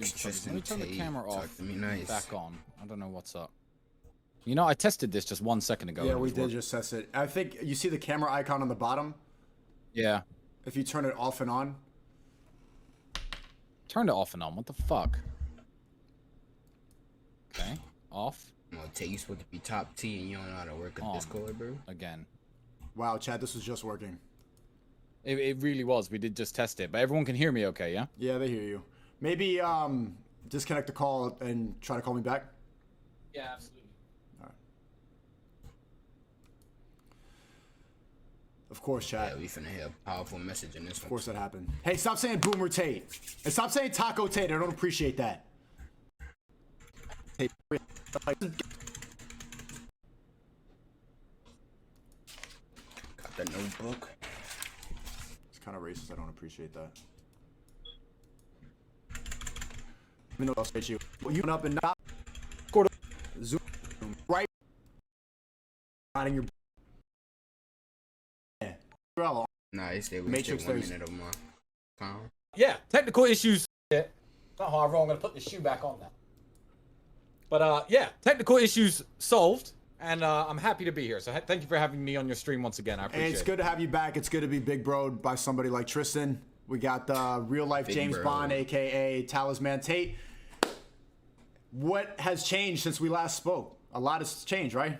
Let me turn the camera off. Nice. Back on. I don't know what's up. You know, I tested this just 1 second ago. Yeah, we did just test it. I think you see the camera icon on the bottom. Yeah. If you turn it off and on. Turned it off and on. What the fuck? Okay. Off. Well, Tate, you supposed to be top T and you don't know how to work a Discord, bro. Again. Wow, Chad, this was just working. It really was. We did just test it, but everyone can hear me okay, yeah? Yeah, they hear you. Maybe disconnect the call and try to call me back. Yeah, absolutely. All right. Of course, Chad. Yeah, we finna hear a powerful message in this one. Of course that happened. Hey, stop saying Boomer Tate. And stop saying Taco Tate. I don't appreciate that. Hey, Got the notebook. it's kind of racist. I don't appreciate that. Let me know I'll you. Well, you went up and not Zoom right riding your Nah, they say we Matrix take 1 there's- minute of my time. Yeah, technical issues. Not hard, wrong. I'm gonna put the shoe back on now. But yeah, technical issues solved, and I'm happy to be here. So thank you for having me on your stream once again. I appreciate it. And it's good to have you back. It's good to be big broed by somebody like Tristan. We got the real life Big James bro. Bond, aka Talisman Tate. What has changed since we last spoke? A lot has changed, right?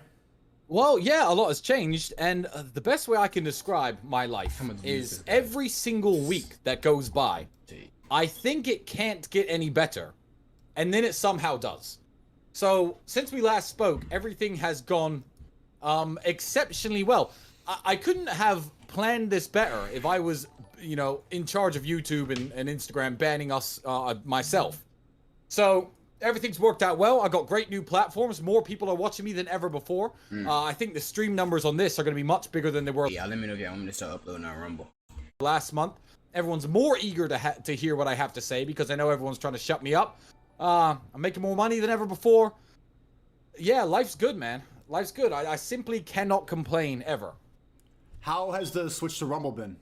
Well, yeah, a lot has changed, and the best way I can describe my life is every single week that goes by, I think it can't get any better, and then it somehow does. So, since we last spoke, everything has gone exceptionally well. I couldn't have planned this better if I was, you know, in charge of YouTube and Instagram banning us myself. So, everything's worked out well. I got great new platforms. More people are watching me than ever before. I think the stream numbers on this are going to be much bigger than they were Yeah, let me know if you want me to start uploading on Rumble. last month. Everyone's more eager to hear what I have to say because I know everyone's trying to shut me up. I'm making more money than ever before. Yeah, life's good, man. Life's good. I simply cannot complain ever. How has the switch to Rumble been?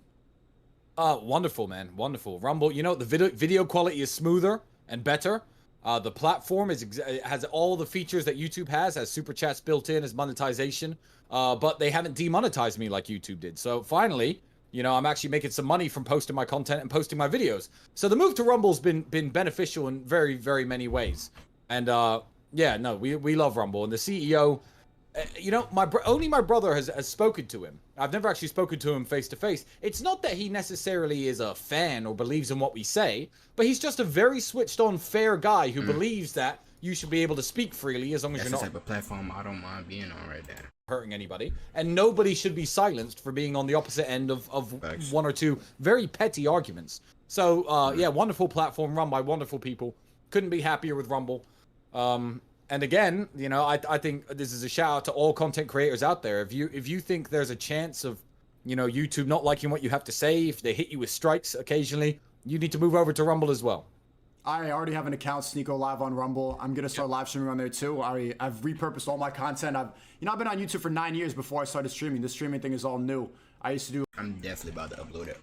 Wonderful, man. Wonderful. Rumble, you know, the video quality is smoother and better. The platform has all the features that YouTube has super chats built in, as monetization, but they haven't demonetized me like YouTube did. So finally, you know, I'm actually making some money from posting my content and posting my videos. So the move to Rumble's been beneficial in very, very many ways. And yeah, no, we love Rumble. And the CEO, you know, only my brother has spoken to him. I've never actually spoken to him face to face. It's not that he necessarily is a fan or believes in what we say, but he's just a very switched on, fair guy who believes that you should be able to speak freely as long as That's you're the not type of platform I don't mind being on right there. hurting anybody. And nobody should be silenced for being on the opposite end of Thanks. one or two very petty arguments. So, yeah, wonderful platform run by wonderful people. Couldn't be happier with Rumble. And again, you know, I think this is a shout out to all content creators out there. If you think there's a chance of, you know, YouTube not liking what you have to say, if they hit you with strikes occasionally, you need to move over to Rumble as well. I already have an account, Sneako Live on Rumble. I'm gonna start live streaming on there too. I've repurposed all my content. I've been on YouTube for 9 years before I started streaming. The streaming thing is all new. I used to do I'm definitely about to upload it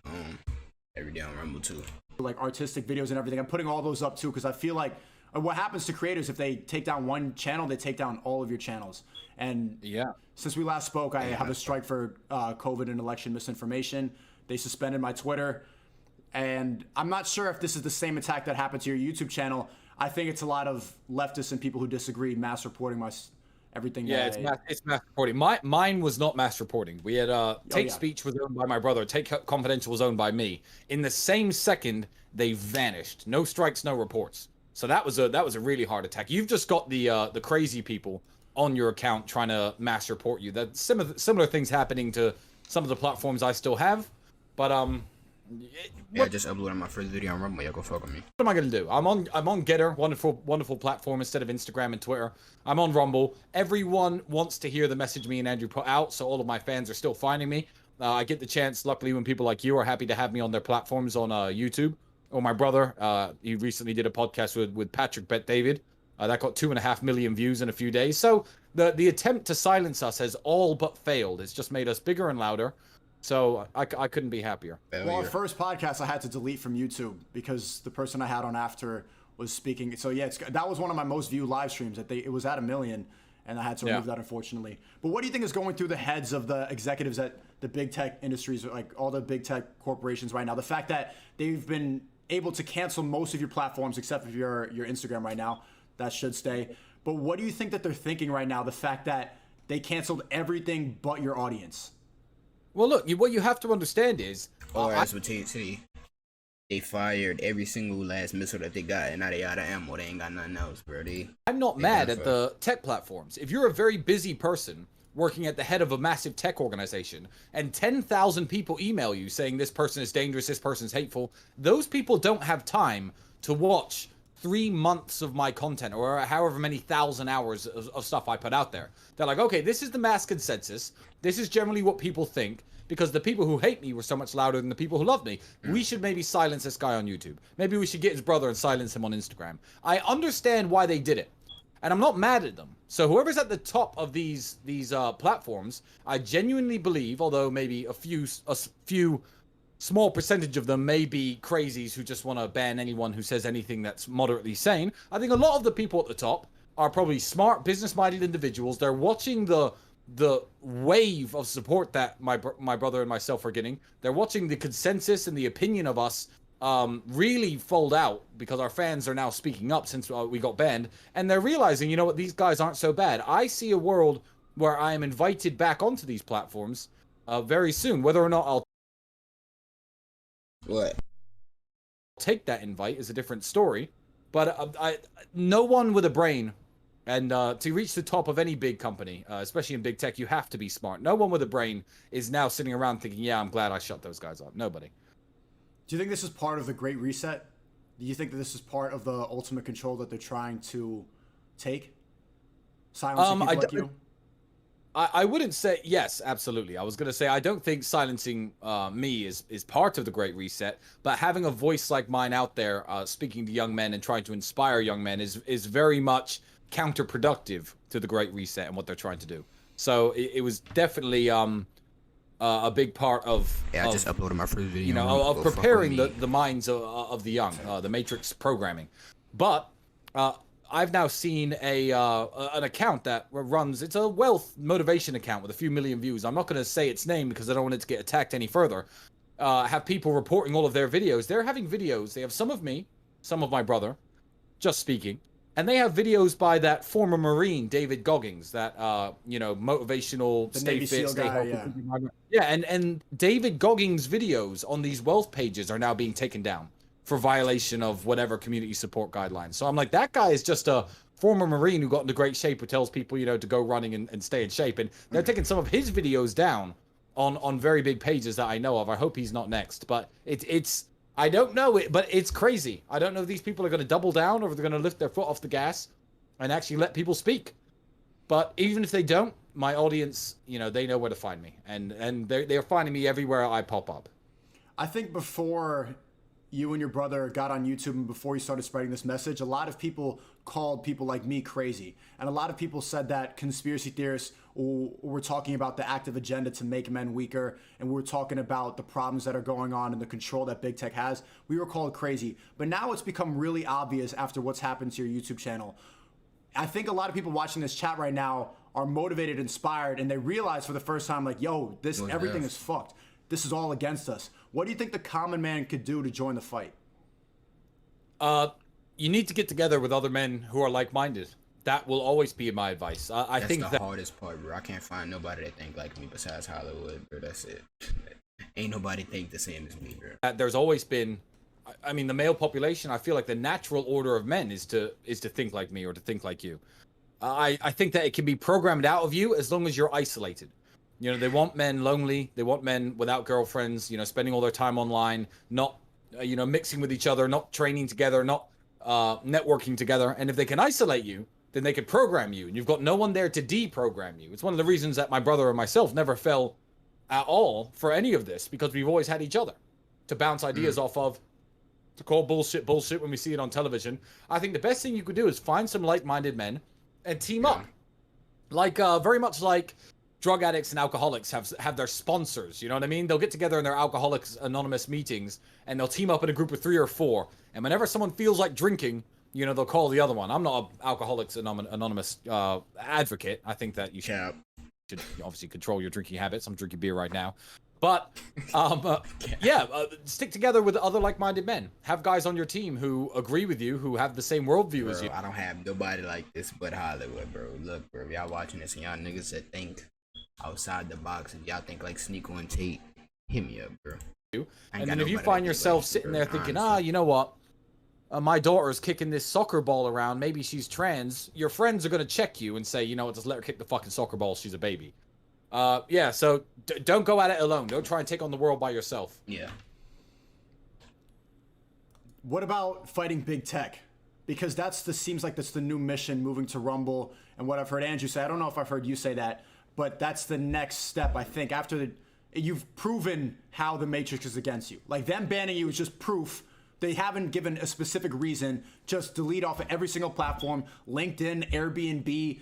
every day on Rumble too. like artistic videos and everything. I'm putting all those up too because I feel like what happens to creators if they take down one channel, they take down all of your channels. And Yeah. since we last spoke, I have a strike for COVID and election misinformation. They suspended my Twitter. And I'm not sure if this is the same attack that happened to your YouTube channel. I think it's a lot of leftists and people who disagree mass reporting everything. Yeah, it's mass reporting. Mine was not mass reporting. We had Take Speech was owned by my brother. Take Confidential was owned by me. In the same second, they vanished. No strikes, no reports. So that was a really hard attack. You've just got the crazy people on your account trying to mass report you. That similar things happening to some of the platforms I still have, but Yeah, I just uploaded my first video on Rumble. Y'all go fuck with me. What am I gonna do? I'm on Getter, wonderful platform instead of Instagram and Twitter. I'm on Rumble. Everyone wants to hear the message me and Andrew put out, so all of my fans are still finding me. I get the chance, luckily, when people like you are happy to have me on their platforms on YouTube. Or my brother, he recently did a podcast with Patrick Bet David. That got 2.5 million views in a few days. So the attempt to silence us has all but failed. It's just made us bigger and louder. So I couldn't be happier. Well, our first podcast I had to delete from YouTube because the person I had on after was speaking. So yeah, that was one of my most viewed live streams. It was at 1 million, and I had to remove that, unfortunately. But what do you think is going through the heads of the executives at the big tech industries, like all the big tech corporations right now? The fact that they've been able to cancel most of your platforms except for your Instagram right now, that should stay. But what do you think that they're thinking right now? The fact that they canceled everything but your audience. Well, look, what you have to understand is, Or as with Tate, they fired every single last missile that they got, and now they out of ammo. They ain't got nothing else, bro. I'm not mad at the tech platforms. If you're a very busy person working at the head of a massive tech organization, and 10,000 people email you saying this person is dangerous, this person's hateful, those people don't have time to watch 3 months of my content, or however many thousand hours of stuff I put out there. They're like, okay, this is the mass consensus. This is generally what people think, because the people who hate me were so much louder than the people who love me. We should maybe silence this guy on YouTube. Maybe we should get his brother and silence him on Instagram. I understand why they did it, and I'm not mad at them. So whoever's at the top of these platforms, I genuinely believe, although maybe a few small percentage of them may be crazies who just want to ban anyone who says anything that's moderately sane. I think a lot of the people at the top are probably smart, business-minded individuals. They're watching the wave of support that my brother and myself are getting. They're watching the consensus and the opinion of us really fold out, because our fans are now speaking up since we got banned, and they're realizing, you know what, these guys aren't so bad. I see a world where I am invited back onto these platforms very soon. Whether or not I'll take that invite is a different story, but no one with a brain, and to reach the top of any big company, especially in big tech, you have to be smart. No one with a brain is now sitting around thinking, yeah, I'm glad I shut those guys up. Nobody. Do you think this is part of the Great Reset? Do you think that this is part of the ultimate control that they're trying to take? Silencing people like you? I wouldn't say, yes, absolutely. I was going to say, I don't think silencing me is part of the Great Reset, but having a voice like mine out there speaking to young men and trying to inspire young men is very much counterproductive to the Great Reset and what they're trying to do. So it was definitely a big part of... Yeah, I just uploaded my first video. You know, of preparing the minds of the young, the Matrix programming. But... I've now seen an account that runs, it's a wealth motivation account with a few million views. I'm not going to say its name because I don't want it to get attacked any further. Have people reporting all of their videos. They're having videos. They have some of me, some of my brother, just speaking. And they have videos by that former Marine, David Goggins, that, you know, motivational, the stay Navy fit, SEAL stay guy, healthy. Yeah, and David Goggins' videos on these wealth pages are now being taken down for violation of whatever community support guidelines. So I'm like, that guy is just a former Marine who got into great shape, who tells people, you know, to go running and stay in shape. And they're taking some of his videos down on very big pages that I know of. I hope he's not next. But it's I don't know it, but it's crazy. I don't know if these people are going to double down or if they're going to lift their foot off the gas and actually let people speak. But even if they don't, my audience, you know, they know where to find me. And they're finding me everywhere I pop up. I think before you and your brother got on YouTube and before you started spreading this message, a lot of people called people like me crazy. And a lot of people said that conspiracy theorists were talking about the active agenda to make men weaker, and we were talking about the problems that are going on and the control that big tech has. We were called crazy. But now it's become really obvious after what's happened to your YouTube channel. I think a lot of people watching this chat right now are motivated, inspired, and they realize for the first time, like, yo, everything is fucked. This is all against us. What do you think the common man could do to join the fight? You need to get together with other men who are like-minded. That will always be my advice. I think that's the hardest part, bro. I can't find nobody that think like me besides Hollywood, bro. That's it. Ain't nobody think the same as me, bro. There's always been, I mean, the male population, I feel like the natural order of men is to think like me or to think like you. I think that it can be programmed out of you as long as you're isolated. You know, they want men lonely. They want men without girlfriends, you know, spending all their time online, not, you know, mixing with each other, not training together, not networking together. And if they can isolate you, then they can program you. And you've got no one there to deprogram you. It's one of the reasons that my brother and myself never fell at all for any of this, because we've always had each other to bounce ideas off of, to call bullshit when we see it on television. I think the best thing you could do is find some like-minded men and team up. Like, very much like drug addicts and alcoholics have their sponsors, you know what I mean? They'll get together in their Alcoholics Anonymous meetings, and they'll team up in a group of 3 or 4. And whenever someone feels like drinking, you know, they'll call the other one. I'm not an Alcoholics Anonymous advocate. I think that you should obviously control your drinking habits. I'm drinking beer right now. But, stick together with other like-minded men. Have guys on your team who agree with you, who have the same worldview as you. I don't have nobody like this but Hollywood, bro. Look, bro, y'all watching this and y'all niggas that think outside the box, if y'all think like Sneako and Tate, hit me up, bro. And then if you find yourself sitting there thinking, you know what? My daughter's kicking this soccer ball around. Maybe she's trans. Your friends are going to check you and say, you know what, just let her kick the fucking soccer ball. She's a baby. So don't go at it alone. Don't try and take on the world by yourself. Yeah. What about fighting big tech? Because seems like that's the new mission, moving to Rumble. And what I've heard Andrew say, I don't know if I've heard you say that, but that's the next step, I think, after you've proven how the Matrix is against you. Like, them banning you is just proof. They haven't given a specific reason. Just delete off of every single platform, LinkedIn, Airbnb,